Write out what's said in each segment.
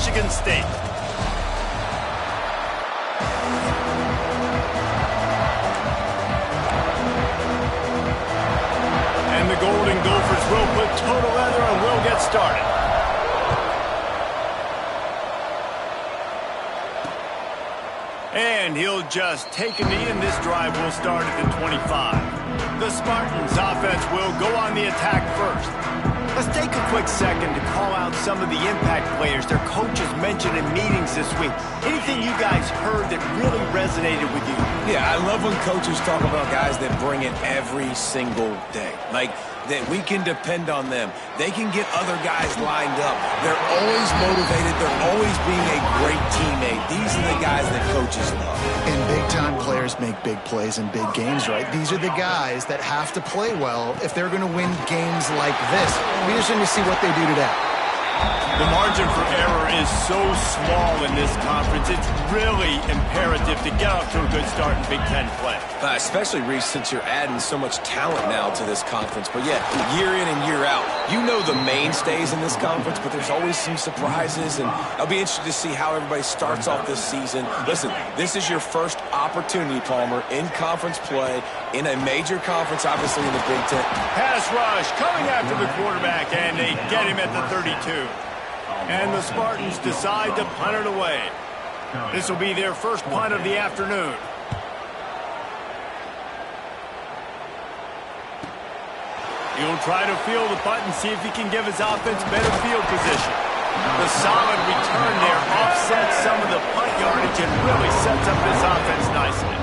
Michigan State. And the Golden Gophers will put total leather and will get started. And he'll just take a knee, and this drive will start at the 25. The Spartans offense will go on the attack first. Let's take a quick second to call out some of the impact players their coaches mentioned in meetings this week. Anything you guys heard that really resonated with you? Yeah, I love when coaches talk about guys that bring it every single day. Like, that we can depend on them. They can get other guys lined up. They're always motivated. They're always being a great teammate. These are the guys that coaches love. And big-time players make big plays in big games, right? These are the guys that have to play well if they're going to win games like this. We're just going to see what they do today. The margin for error is so small in this conference. It's really imperative to get off to a good start in Big Ten play. Especially, Reese, since you're adding so much talent now to this conference. But yeah, year in and year out, you know the mainstays in this conference, but there's always some surprises, and I'll be interested to see how everybody starts off this season. Listen, this is your first opportunity, Palmer, in conference play, in a major conference, obviously in the Big Ten. Pass rush coming after the quarterback, and they get him at the 32. And the Spartans decide to punt it away. This will be their first punt of the afternoon. He'll try to field the punt and see if he can give his offense better field position. The solid return there offsets some of the punt yardage and really sets up this offense nicely.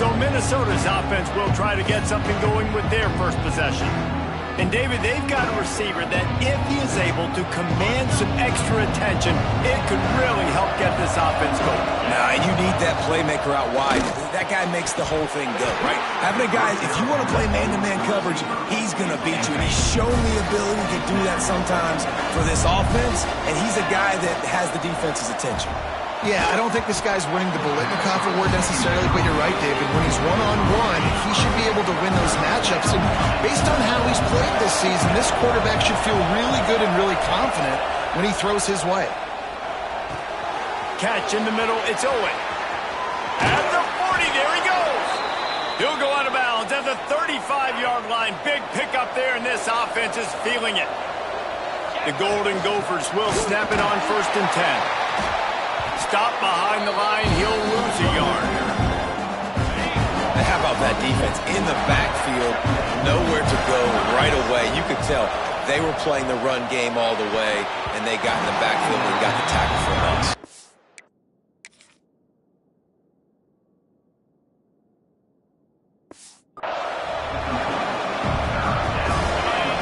So Minnesota's offense will try to get something going with their first possession. And, David, they've got a receiver that if he is able to command some extra attention, it could really help get this offense going. Nah, and you need that playmaker out wide. That guy makes the whole thing go, right? Having a guy, if you want to play man-to-man coverage, he's going to beat you. And he's shown the ability to do that sometimes for this offense, and he's a guy that has the defense's attention. Yeah, I don't think this guy's winning the Biletnikoff award necessarily, but you're right, David. When he's one-on-one, he should be able to win those matchups. And based on how he's played this season, this quarterback should feel really good and really confident when he throws his way. Catch in the middle, it's Owen. At the 40, there he goes. He'll go out of bounds at the 35-yard line. Big pickup there, and this offense is feeling it. The Golden Gophers will snap it on 1st and 10. Stop behind the line, he'll lose a yard. And how about that defense in the backfield, nowhere to go right away. You could tell they were playing the run game all the way, and they got in the backfield and got the tackle for us.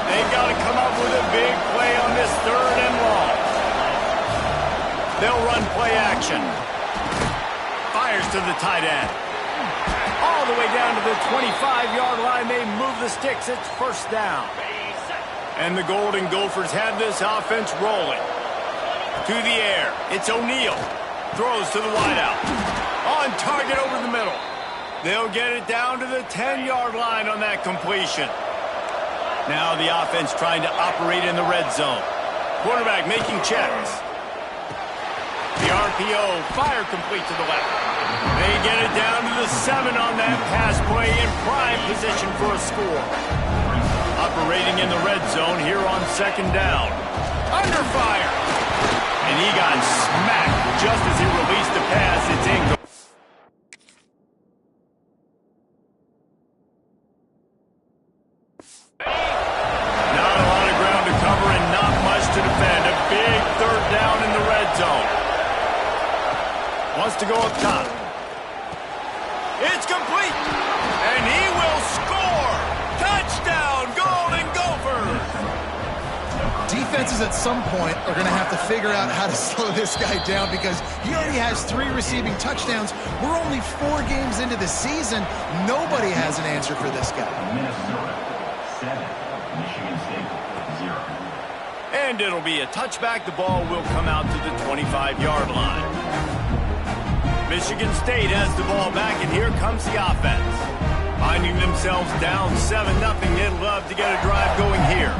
They've got to come up with a big play on this 3rd and long. They'll run play action. Fires to the tight end. All the way down to the 25-yard line. They move the sticks. It's 1st down. And the Golden Gophers have this offense rolling. To the air. It's O'Neal. Throws to the wideout. On target over the middle. They'll get it down to the 10-yard line on that completion. Now the offense trying to operate in the red zone. Quarterback making checks. The RPO, fire complete to the left. They get it down to the 7 on that pass play in prime position for a score. Operating in the red zone here on 2nd down. Under fire. And he got smacked just as he released the pass. It's incomplete. Not a lot of ground to cover and not much to defend. A big 3rd down in the red zone. Wants to go up top. It's complete. And he will score. Touchdown, Golden Gophers. Defenses at some point are going to have to figure out how to slow this guy down because he already has 3 receiving touchdowns. We're only 4 games into the season. Nobody has an answer for this guy. Minnesota 7, Michigan State 0. And it'll be a touchback. The ball will come out to the 25-yard line. Michigan State has the ball back, and here comes the offense. Finding themselves down 7-0, they'd love to get a drive going here.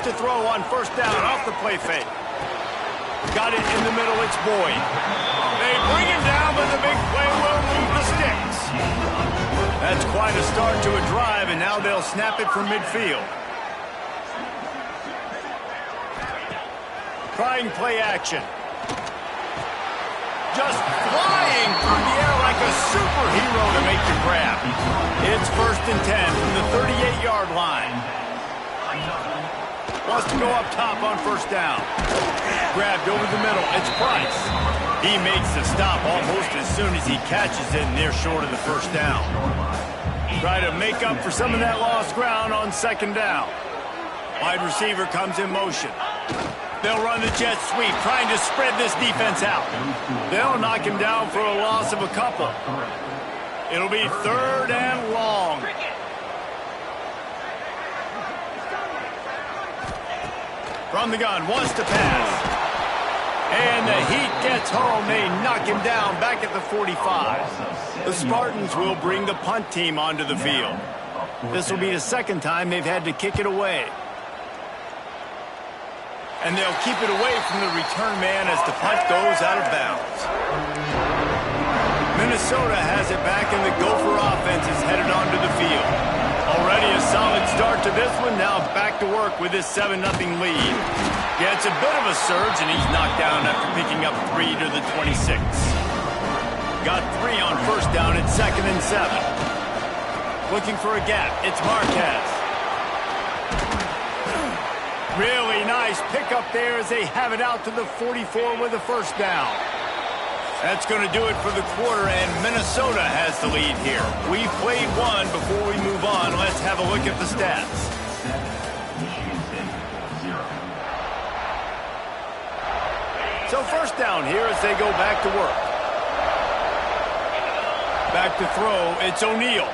wants to throw on first down off the play fake. Got it in the middle, it's Boyd. They bring him down, but the big play will move the sticks. That's quite a start to a drive, and now they'll snap it from midfield. Trying play action. Just flying through the air like a superhero to make the grab. It's 1st and 10 from the 38-yard line. Wants to go up top on first down. Grabbed over the middle. It's Price. He makes the stop almost as soon as he catches it, and they're short of the first down. Try to make up for some of that lost ground on 2nd down. Wide receiver comes in motion. They'll run the jet sweep, trying to spread this defense out. They'll knock him down for a loss of a couple. It'll be 3rd and long. From the gun, wants to pass. And the heat gets home. They knock him down back at the 45. The Spartans will bring the punt team onto the field. This will be the 2nd time they've had to kick it away. And they'll keep it away from the return man as the punt goes out of bounds. Minnesota has it back, and the Gopher offense is headed onto the field. Already a solid start to this one. Now back to work with this 7-0 lead. Yeah, it's a bit of a surge, and he's knocked down after picking up 3 to the 26. Got 3 on first down at 2nd and 7. Looking for a gap. It's Marquez. Really nice pickup there as they have it out to the 44 with a first down. That's going to do it for the quarter, and Minnesota has the lead here. We've played one. Before we move on, let's have a look at the stats. Michigan State, 0. So first down here as they go back to work. Back to throw, it's O'Neal.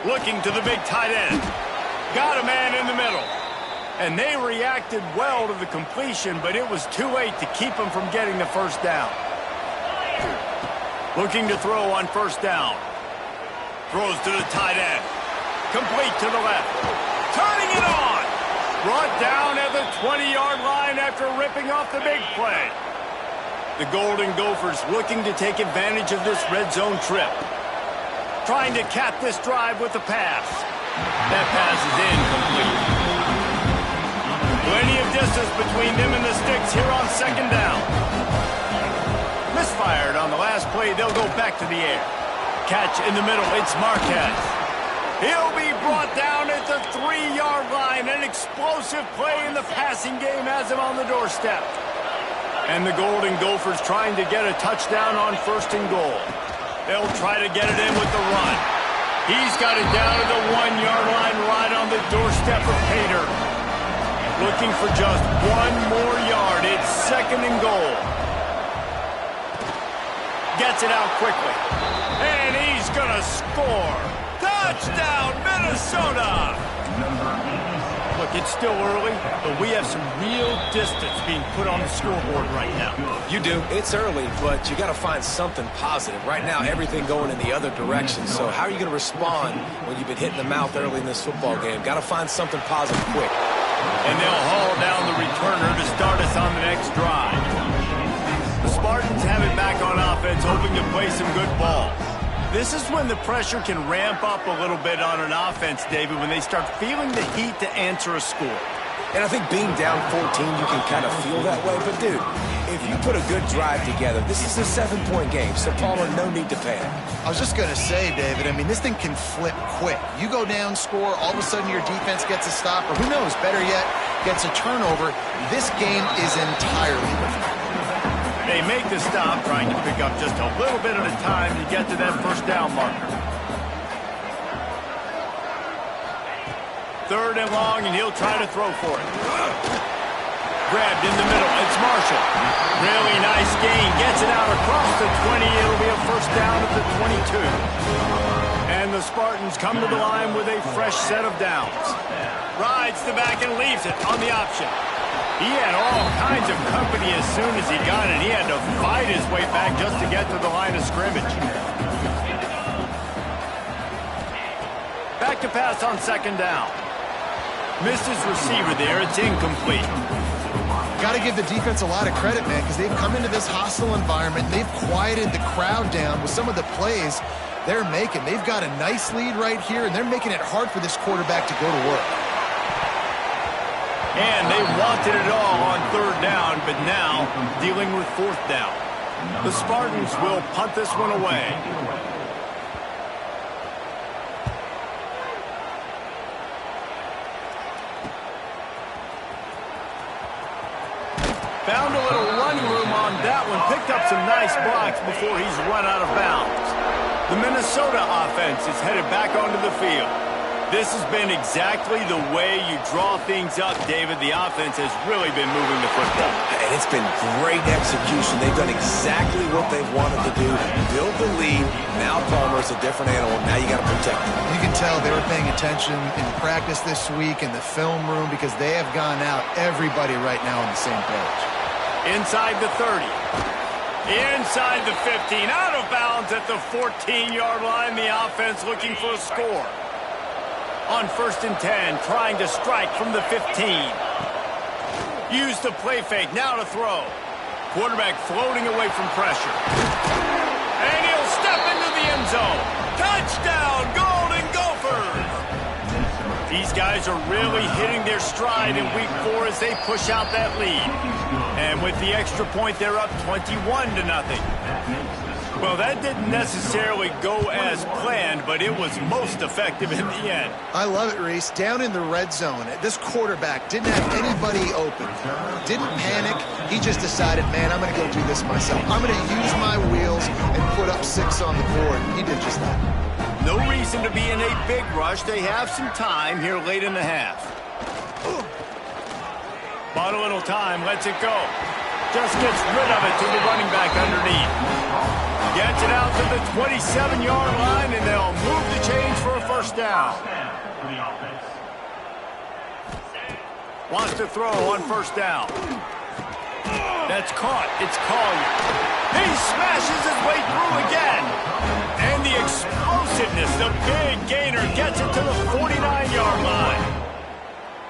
Looking to the big tight end. Got a man in the middle. And they reacted well to the completion, but it was too late to keep them from getting the first down. Looking to throw on first down. Throws to the tight end. Complete to the left. Turning it on. Brought down at the 20-yard line after ripping off the big play. The Golden Gophers looking to take advantage of this red zone trip. Trying to cap this drive with a pass. That pass is incomplete. Plenty of distance between them and the sticks here on 2nd down. Misfired on the last play. They'll go back to the air. Catch in the middle. It's Marquez. He'll be brought down at the 3-yard line. An explosive play in the passing game has him on the doorstep. And the Golden Gophers trying to get a touchdown on 1st and goal. They'll try to get it in with the run. He's got it down to the 1-yard line right on the doorstep of Pater. Looking for just 1 more yard. It's 2nd and goal. Gets it out quickly. And he's going to score. Touchdown, Minnesota! Look, it's still early, but we have some real distance being put on the scoreboard right now. You do. It's early, but you got to find something positive. Right now, everything going in the other direction. So how are you going to respond when you've been hit in the mouth early in this football game? Got to find something positive quick. And they'll haul down the returner to start us on the next drive. The Spartans have it back on offense, hoping to play some good ball. This is when the pressure can ramp up a little bit on an offense, David, when they start feeling the heat to answer a score. And I think being down 14, you can kind of feel that way. But, dude, if you put a good drive together, this is a 7-point game, so, Palmer, no need to panic. I was just going to say, David, I mean, this thing can flip quick. You go down, score, all of a sudden your defense gets a stop, or who knows, better yet, gets a turnover. This game is entirely different. They make the stop, trying to pick up just a little bit at a time to get to that first down marker. 3rd and long, and he'll try to throw for it. Grabbed in the middle. It's Marshall. Really nice gain. Gets it out across the 20. It'll be a first down at the 22. And the Spartans come to the line with a fresh set of downs. Rides the back and leaves it on the option. He had all kinds of company as soon as he got it. He had to fight his way back just to get to the line of scrimmage. Back to pass on 2nd down. Missed his receiver there. It's incomplete. Got to give the defense a lot of credit, man, because they've come into this hostile environment. They've quieted the crowd down with some of the plays they're making. They've got a nice lead right here, and they're making it hard for this quarterback to go to work. And they wanted it all on third down, but now dealing with fourth down. The Spartans will punt this one away. Found a little running room on that one. Picked up some nice blocks before he's run out of bounds. The Minnesota offense is headed back onto the field. This has been exactly the way you draw things up, David. The offense has really been moving the football. And it's been great execution. They've done exactly what they've wanted to do. Build the lead. Now Palmer's a different animal. Now you got to protect him. You can tell they were paying attention in practice this week in the film room because they have gone out everybody right now on the same page. Inside the 30. Inside the 15. Out of bounds at the 14-yard line. The offense looking for a score. On 1st and 10, trying to strike from the 15. Use the play fake, now to throw. Quarterback floating away from pressure. And he'll step into the end zone. Touchdown, Golden Gophers! These guys are really hitting their stride in week 4 as they push out that lead. And with the extra point, they're up 21-0. Well, that didn't necessarily go as planned, but it was most effective in the end. I love it, Reese. Down in the red zone, this quarterback didn't have anybody open. Didn't panic. He just decided, man, I'm going to go do this myself. I'm going to use my wheels and put up 6 on the board. He did just that. No reason to be in a big rush. They have some time here late in the half. Bought a little time, lets it go. Just gets rid of it to the running back underneath. Gets it out to the 27-yard line, and they'll move the chains for a first down. Wants to throw on first down. That's caught. It's Collier. He smashes his way through again. And the explosiveness, the big gainer, gets it to the 49-yard line.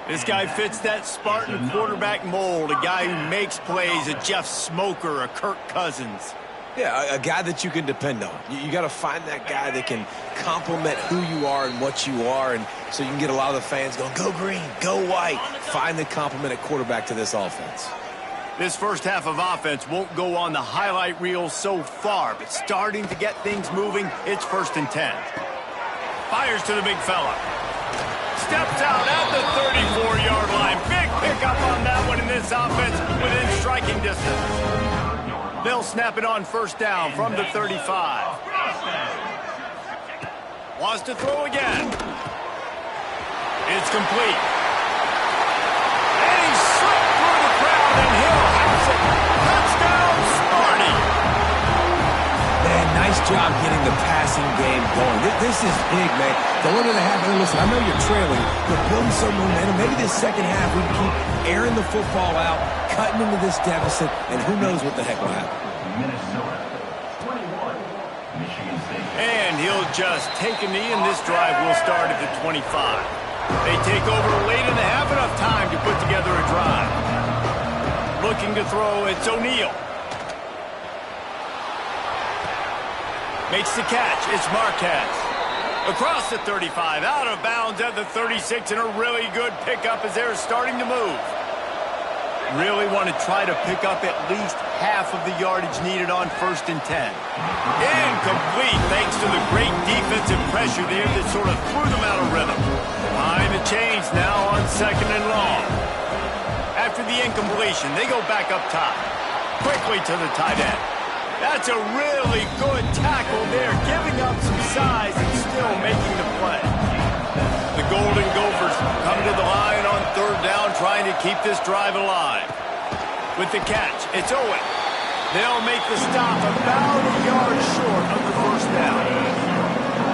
This guy fits that Spartan quarterback mold, a guy who makes plays, a Jeff Smoker, a Kirk Cousins. Yeah, a guy that you can depend on. You got to find that guy that can complement who you are and what you are, and so you can get a lot of the fans going, go green, go white. Find the complement at quarterback to this offense. This first half of offense won't go on the highlight reel so far, but starting to get things moving, it's 1st and 10. Fires to the big fella. Steps out at the 34-yard line. Big pickup on that one in this offense within striking distance. They'll snap it on first down from the 35. Wants to throw again. It's complete. And he slipped through the crowd, and he'll have it. Touchdown, Sparty. Man, nice job getting the passing game going. This is big, man. Going to the half, and listen, I know you're trailing, but building some momentum. Maybe this second half we can keep airing the football out, cutting into this deficit, and who knows what the heck will happen. And he'll just take a knee, and this drive will start at the 25. They take over late in the half, enough time to put together a drive. Looking to throw, it's O'Neal. Makes the catch, it's Marquez. Across the 35, out of bounds at the 36, and a really good pickup as they're starting to move. Really want to try to pick up at least half of the yardage needed on 1st and 10. Incomplete thanks to the great defensive pressure there that sort of threw them out of rhythm. Time to change now on 2nd and long. After the incompletion, they go back up top. Quickly to the tight end. That's a really good tackle there, giving up some size and still making the play. The Golden Gophers come to the line on 3rd down, trying to keep this drive alive. With the catch, it's Owen. They'll make the stop about a yard short of the first down.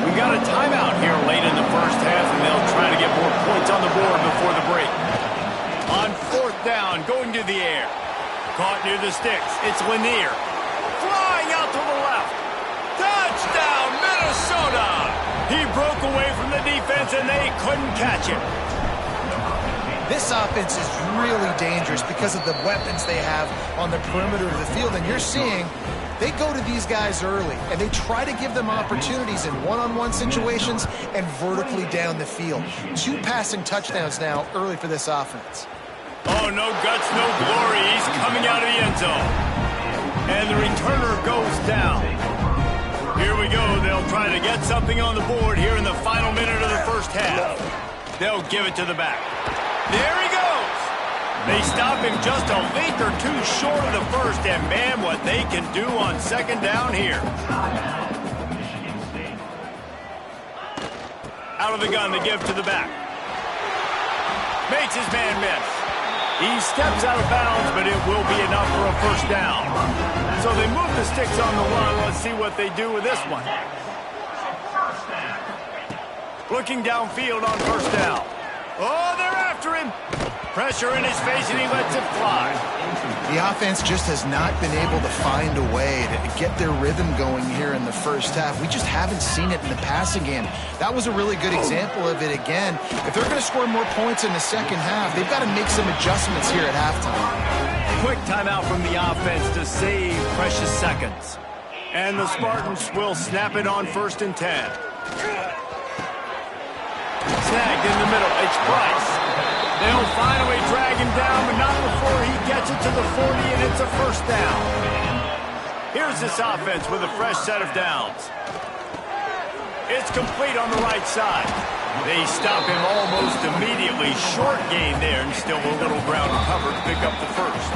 We got a timeout here late in the first half, and they'll try to get more points on the board before the break. On 4th down, going to the air. Caught near the sticks. It's Lanier. Flying out to the left. Touchdown, Minnesota! He broke away from the defense, and they couldn't catch him. This offense is really dangerous because of the weapons they have on the perimeter of the field. And you're seeing they go to these guys early, and they try to give them opportunities in one-on-one situations and vertically down the field. 2 passing touchdowns now early for this offense. Oh, no guts, no glory. He's coming out of the end zone. And the returner goes down. Here we go. They'll try to get something on the board here in the final minute of the first half. They'll give it to the back. There he goes. They stop him just a link or two short of the first, and man, what they can do on second down here. Out of the gun to give to the back. Makes his man miss. He steps out of bounds, but it will be enough for a first down. So they move the sticks on the run. Let's see what they do with this one. Looking downfield on first down. Oh, they're after him. Pressure in his face, and he lets it fly. The offense just has not been able to find a way to get their rhythm going here in the first half. We just haven't seen it in the passing game. That was a really good example of it again. If they're going to score more points in the second half, they've got to make some adjustments here at halftime. Quick timeout from the offense to save precious seconds. And the Spartans will snap it on 1st and 10. Snagged in the middle. It's Price. They'll finally drag him down, but not before he gets it to the 40, and it's a first down. Here's this offense with a fresh set of downs. It's complete on the right side. They stop him almost immediately. Short gain there, and still a little ground to cover to pick up the first.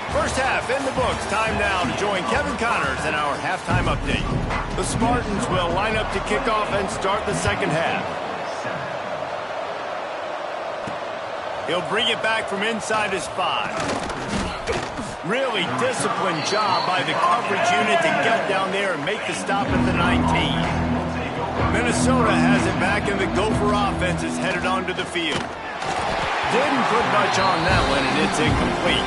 First half in the books. Time now to join Kevin Connors in our halftime update. The Spartans will line up to kick off and start the second half. He'll bring it back from inside his 5. Really disciplined job by the coverage unit to get down there and make the stop at the 19. Minnesota has it back, and the Gopher offense is headed onto the field. Didn't put much on that one, and it's incomplete.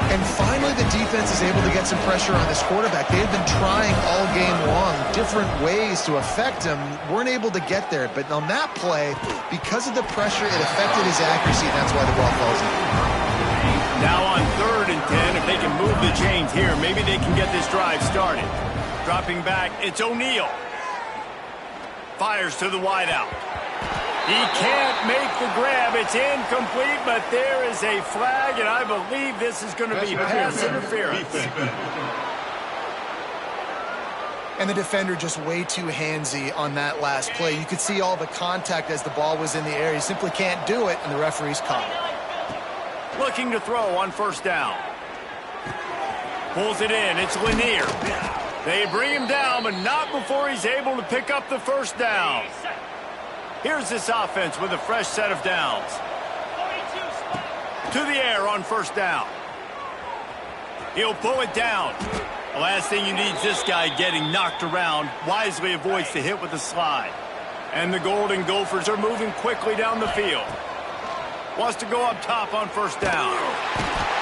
And finally, the defense is able to get some pressure on this quarterback. They've been trying all game long different ways to affect him. Weren't able to get there. But on that play, because of the pressure, it affected his accuracy, and that's why the ball falls in. Now on 3rd and 10, if they can move the chains here, maybe they can get this drive started. Dropping back, it's O'Neal. Fires to the wideout. He can't make the grab. It's incomplete, but there is a flag, and I believe this is going to be pass interference. And the defender just way too handsy on that last play. You could see all the contact as the ball was in the air. He simply can't do it, and the referee's caught it. Looking to throw on first down. Pulls it in. It's Lanier. They bring him down, but not before he's able to pick up the first down. Here's this offense with a fresh set of downs. To the air on first down. He'll pull it down. The last thing you need is this guy getting knocked around. Wisely avoids the hit with the slide. And the Golden Gophers are moving quickly down the field. Wants to go up top on first down.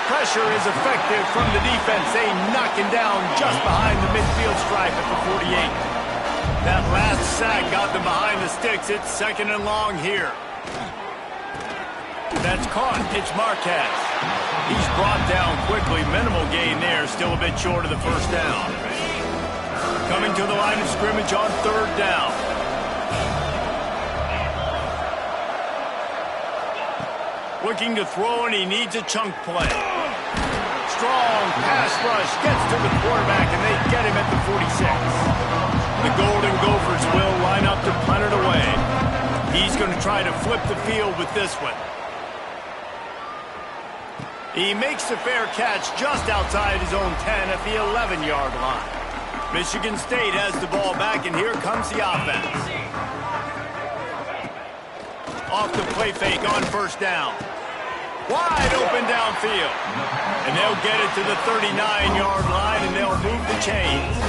Pressure is effective from the defense. They knock him down just behind the midfield stripe at the 48. That last sack got them behind the sticks. It's 2nd and long here. That's caught. It's Marquez. He's brought down quickly. Minimal gain there. Still a bit short of the first down. Coming to the line of scrimmage on 3rd down. Looking to throw, and he needs a chunk play. Strong pass rush. Gets to the quarterback, and they get him at the 46. The Golden Gophers will line up to punt it away. He's going to try to flip the field with this one. He makes the fair catch just outside his own 10 at the 11-yard line. Michigan State has the ball back, and here comes the offense. Off the play fake on first down. Wide open downfield. And they'll get it to the 39-yard line, and they'll move the chains.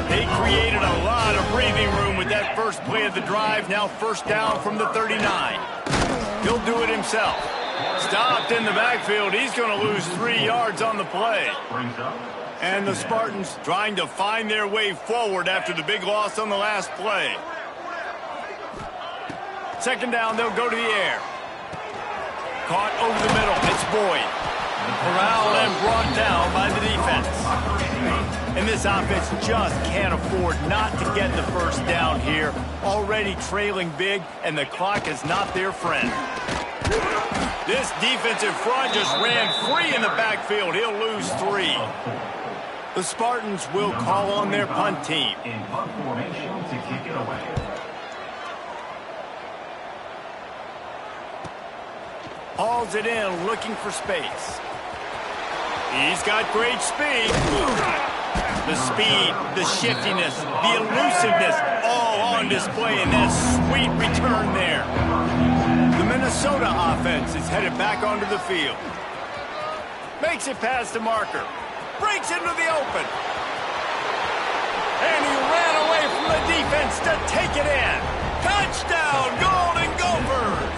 They created a lot of breathing room with that first play of the drive. Now first down from the 39. He'll do it himself. Stopped in the backfield. He's going to lose 3 yards on the play. And the Spartans trying to find their way forward after the big loss on the last play. 2nd down, they'll go to the air. Caught over the middle. It's Boyd. Corralled and brought down by the defense. And this offense just can't afford not to get the first down here. Already trailing big, and the clock is not their friend. This defensive front just ran free in the backfield. He'll lose 3. The Spartans will call on their punt team. In punt formation to kick it away. Hauls it in, looking for space. He's got great speed. The speed, the shiftiness, the elusiveness, all on display in that sweet return there. The Minnesota offense is headed back onto the field. Makes it past the marker. Breaks into the open. And he ran away from the defense to take it in. Touchdown, Golden Gophers!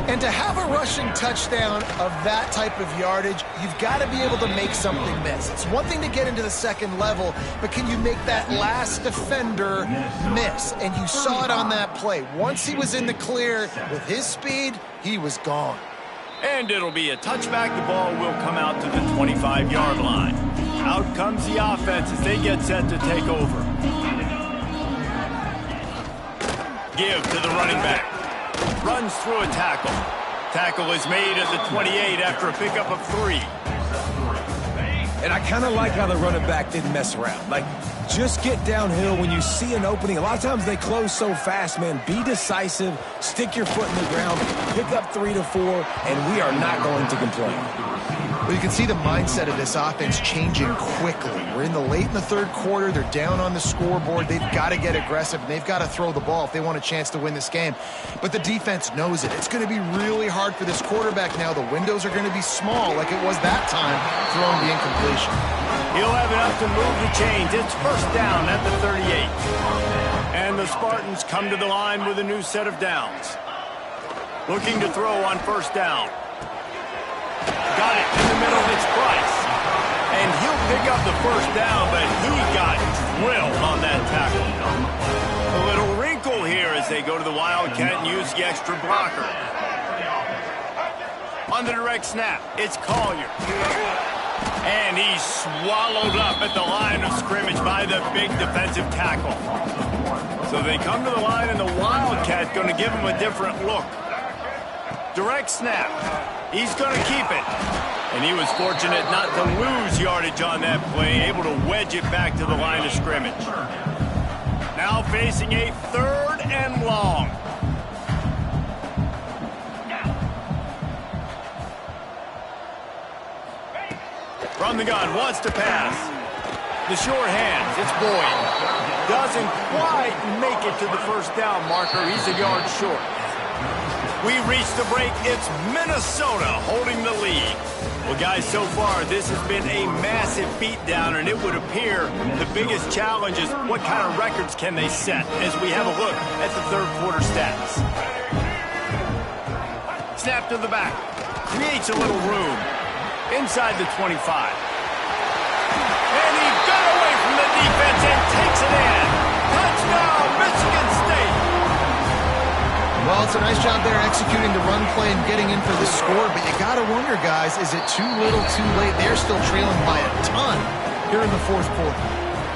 And to have a rushing touchdown of that type of yardage, you've got to be able to make something miss. It's one thing to get into the second level, but can you make that last defender miss? And you saw it on that play. Once he was in the clear with his speed, he was gone. And it'll be a touchback. The ball will come out to the 25-yard line. Out comes the offense as they get set to take over. Give to the running back. Runs through a tackle. Tackle is made at the 28 after a pickup of 3. And I kind of like how the running back didn't mess around. Like, just get downhill when you see an opening. A lot of times they close so fast, man. Be decisive, stick your foot in the ground, pick up 3 to 4, and we are not going to complain. Well, you can see the mindset of this offense changing quickly. We're in the late in the third quarter. They're down on the scoreboard. They've got to get aggressive, and they've got to throw the ball if they want a chance to win this game. But the defense knows it. It's going to be really hard for this quarterback now. The windows are going to be small like it was that time throwing the incompletion. He'll have enough to move the chains. It's first down at the 38. And the Spartans come to the line with a new set of downs. Looking to throw on first down. Got it in the middle, it's Price. And he'll pick up the first down, but he got drilled on that tackle. A little wrinkle here as they go to the Wildcat and use the extra blocker. On the direct snap, it's Collier. And he's swallowed up at the line of scrimmage by the big defensive tackle. So they come to the line, and the Wildcat going to give him a different look. Direct snap. He's going to keep it. And he was fortunate not to lose yardage on that play, able to wedge it back to the line of scrimmage. Now facing a 3rd and long. From the gun, wants to pass. The short hands, it's Boyd. Doesn't quite make it to the first down marker. He's a yard short. We reach the break. It's Minnesota holding the lead. Well, guys, so far, this has been a massive beatdown, and it would appear the biggest challenge is what kind of records can they set as we have a look at the third quarter stats. Snap to the back. Creates a little room. Inside the 25. And he got away from the defense and takes it in. Touchdown, Michigan State. Well, it's a nice job there executing the run play and getting in for the score, but you got to wonder, guys, is it too little, too late? They're still trailing by a ton here in the fourth quarter.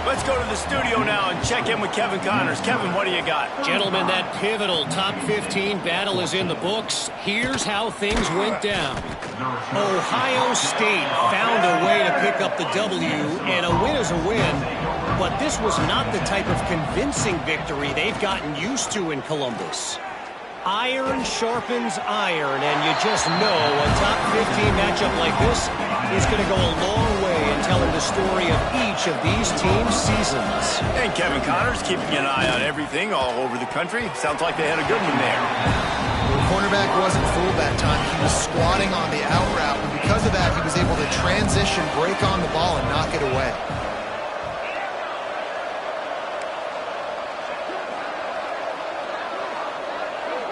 Let's go to the studio now and check in with Kevin Connors. Kevin, what do you got? Gentlemen, that pivotal top 15 battle is in the books. Here's how things went down. Ohio State found a way to pick up the W, and a win is a win. But this was not the type of convincing victory they've gotten used to in Columbus. Iron sharpens iron, and you just know a top 15 matchup like this is going to go a long way in telling the story of each of these teams' seasons. And Kevin Connors keeping an eye on everything all over the country. Sounds like they had a good one there. The cornerback wasn't fooled that time. He was squatting on the out route, and because of that, he was able to transition, break on the ball, and knock it away.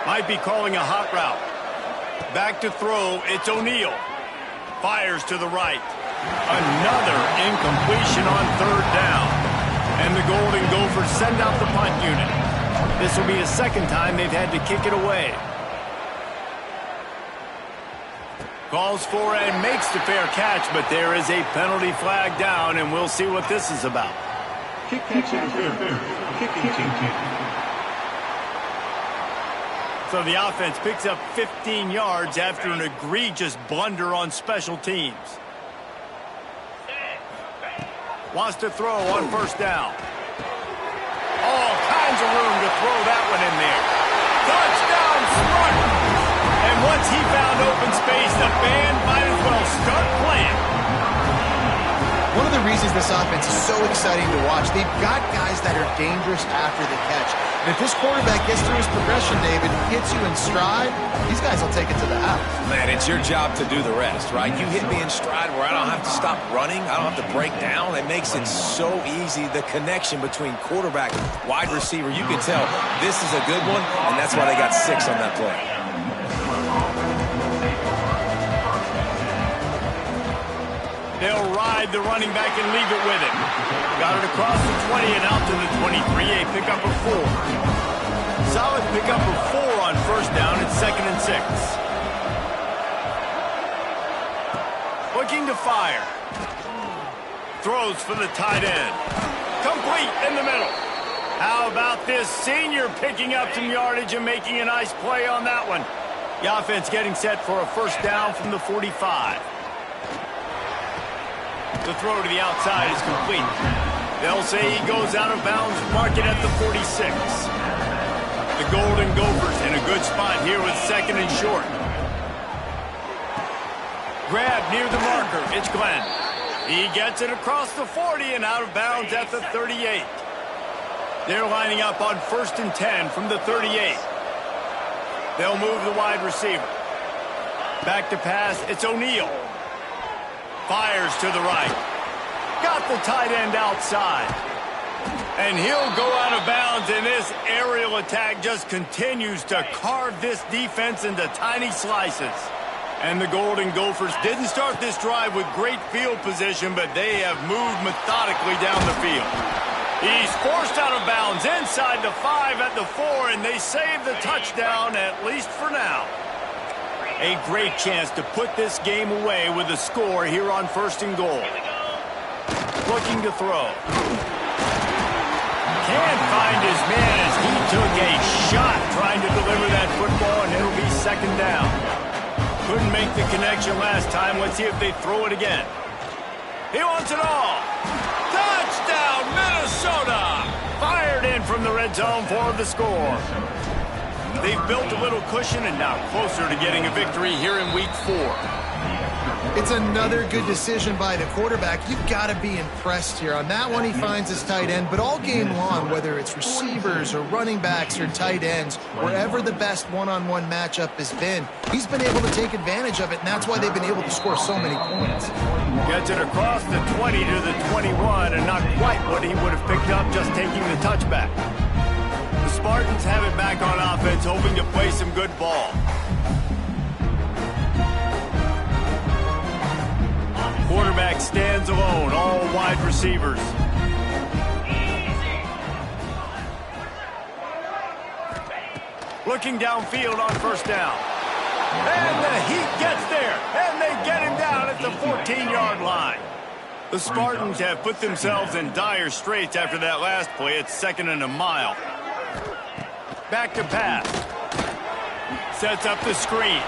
Might be calling a hot route. Back to throw, it's O'Neal. Fires to the right. Another incompletion on third down. And the Golden Gophers send out the punt unit. This will be the second time they've had to kick it away. Calls for and makes the fair catch, but there is a penalty flag down, and we'll see what this is about. Kick catch interference. Kicking team. So the offense picks up 15 yards after an egregious blunder on special teams. Wants to throw on first down. All kinds of room to throw that one in there. Touchdown, Spartans! And once he found open space, the band might as well start playing. One of the reasons this offense is so exciting to watch, they've got guys that are dangerous after the catch. And if this quarterback gets through his progression, David, hits you in stride, these guys will take it to the house. Man, it's your job to do the rest, right? You hit me in stride where I don't have to stop running. I don't have to break down. It makes it so easy. The connection between quarterback and wide receiver, you can tell this is a good one, and that's why they got 6 on that play. They'll ride the running back and leave it with him. Got it across the 20 and out to the 23. A pickup of 4. Solid pickup of 4 on first down. It's 2nd and 6. Looking to fire. Throws for the tight end. Complete in the middle. How about this senior picking up some yardage and making a nice play on that one? The offense getting set for a first down from the 45. The throw to the outside is complete. They'll say he goes out of bounds, mark it at the 46. The Golden Gophers in a good spot here with 2nd and short. Grab near the marker, it's Glenn. He gets it across the 40 and out of bounds at the 38. They're lining up on 1st and 10 from the 38. They'll move the wide receiver. Back to pass, it's O'Neal. Fires to the right. Got the tight end outside. And he'll go out of bounds, and this aerial attack just continues to carve this defense into tiny slices. And the Golden Gophers didn't start this drive with great field position, but they have moved methodically down the field. He's forced out of bounds inside the 5 at the 4, and they save the touchdown, at least for now. A great chance to put this game away with a score here on 1st and goal. Looking to throw. Can't find his man as he took a shot trying to deliver that football, and it'll be 2nd down. Couldn't make the connection last time. Let's see if they throw it again. He wants it all. Touchdown, Minnesota! Fired in from the red zone for the score. They've built a little cushion and now closer to getting a victory here in week 4. It's another good decision by the quarterback. You've got to be impressed here. On that one, he finds his tight end, but all game long, whether it's receivers or running backs or tight ends, wherever the best one-on-one matchup has been, he's been able to take advantage of it, and that's why they've been able to score so many points. Gets it across the 20 to the 21, and not quite what he would have picked up just taking the touchback. The Spartans have it back on offense, hoping to play some good ball. Quarterback stands alone, all wide receivers. Looking downfield on first down. And the Heat gets there, and they get him down at the 14-yard line. The Spartans have put themselves in dire straits after that last play. It's 2nd and a mile. Back to pass. Sets up the screen.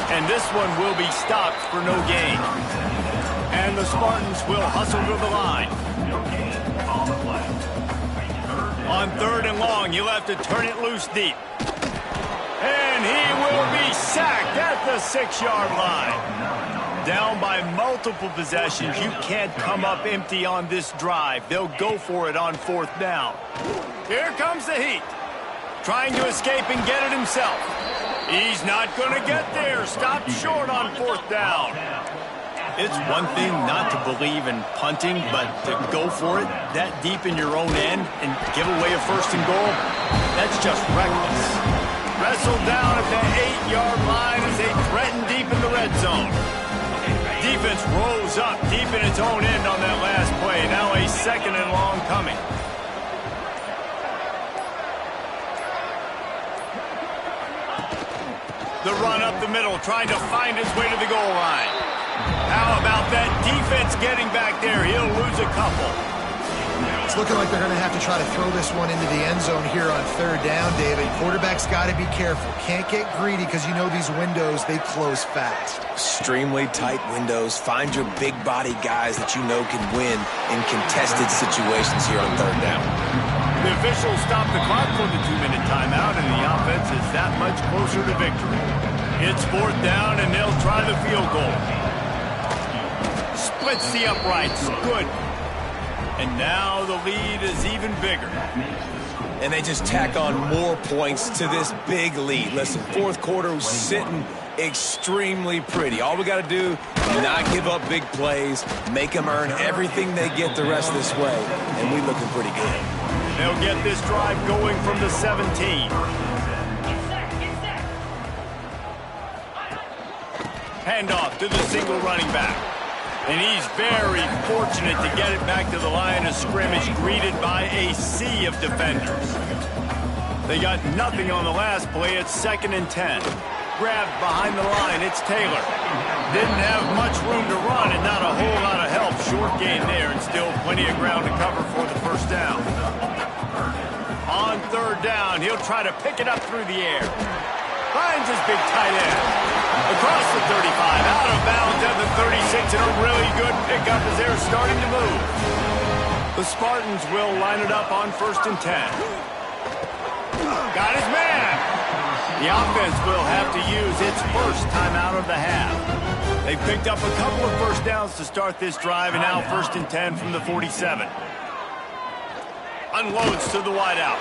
And this one will be stopped for no gain. And the Spartans will hustle to the line. On 3rd and long, you'll have to turn it loose deep. And he will be sacked at the 6-yard line. Down by multiple possessions. You can't come up empty on this drive. They'll go for it on 4th down. Here comes the Heat. Trying to escape and get it himself. He's not going to get there. Stopped short on 4th down. It's one thing not to believe in punting, but to go for it that deep in your own end and give away a 1st and goal, that's just reckless. Wrestled down at the 8-yard line as they threaten deep in the red zone. Defense rose up deep in its own end on that last play. Now a 2nd and long coming. The run up the middle, trying to find his way to the goal line. How about that defense getting back there? He'll lose a couple. It's looking like they're going to have to try to throw this one into the end zone here on third down, David. Quarterback's got to be careful. Can't get greedy because you know these windows, they close fast. Extremely tight windows. Find your big body guys that you know can win in contested situations here on third down. The officials stop the clock for the 2-minute timeout, and the offense is that much closer to victory. It's fourth down, and they'll try the field goal. Splits the uprights. Good. And now the lead is even bigger. And they just tack on more points to this big lead. Listen, fourth quarter was sitting extremely pretty. All we got to do is not give up big plays, make them earn everything they get the rest of this way, and we're looking pretty good. They'll get this drive going from the 17. Handoff to the single running back. And he's very fortunate to get it back to the line of scrimmage, greeted by a sea of defenders. They got nothing on the last play. It's 2nd and 10. Grabbed behind the line. It's Taylor. Didn't have much room to run and not a whole lot of help. Short gain there and still plenty of ground to cover for the first down. On third down, he'll try to pick it up through the air. Finds his big tight end. Across the 35, out of bounds at the 36, and a really good pickup as they're starting to move. The Spartans will line it up on 1st and 10. Got his man. The offense will have to use its first timeout of the half. They picked up a couple of first downs to start this drive, and now 1st and 10 from the 47. Unloads to the wideout.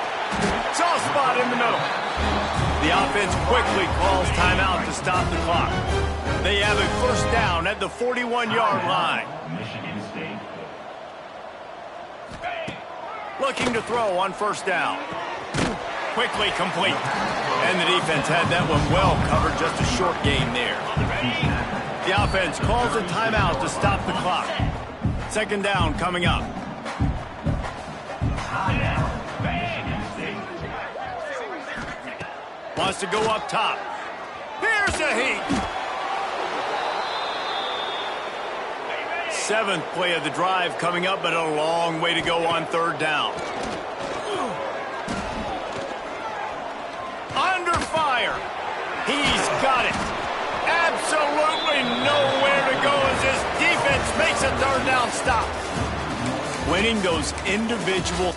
Soft spot in the middle. The offense quickly calls timeout to stop the clock. They have a first down at the 41-yard line. Looking to throw on first down. Quickly complete. And the defense had that one well covered, just a short gain there. The offense calls a timeout to stop the clock. 2nd down coming up. Wants to go up top. Here's a heat. 7th play of the drive coming up, but a long way to go on third down. Under fire. He's got it. Absolutely nowhere to go as his defense makes a third down stop. Winning those individual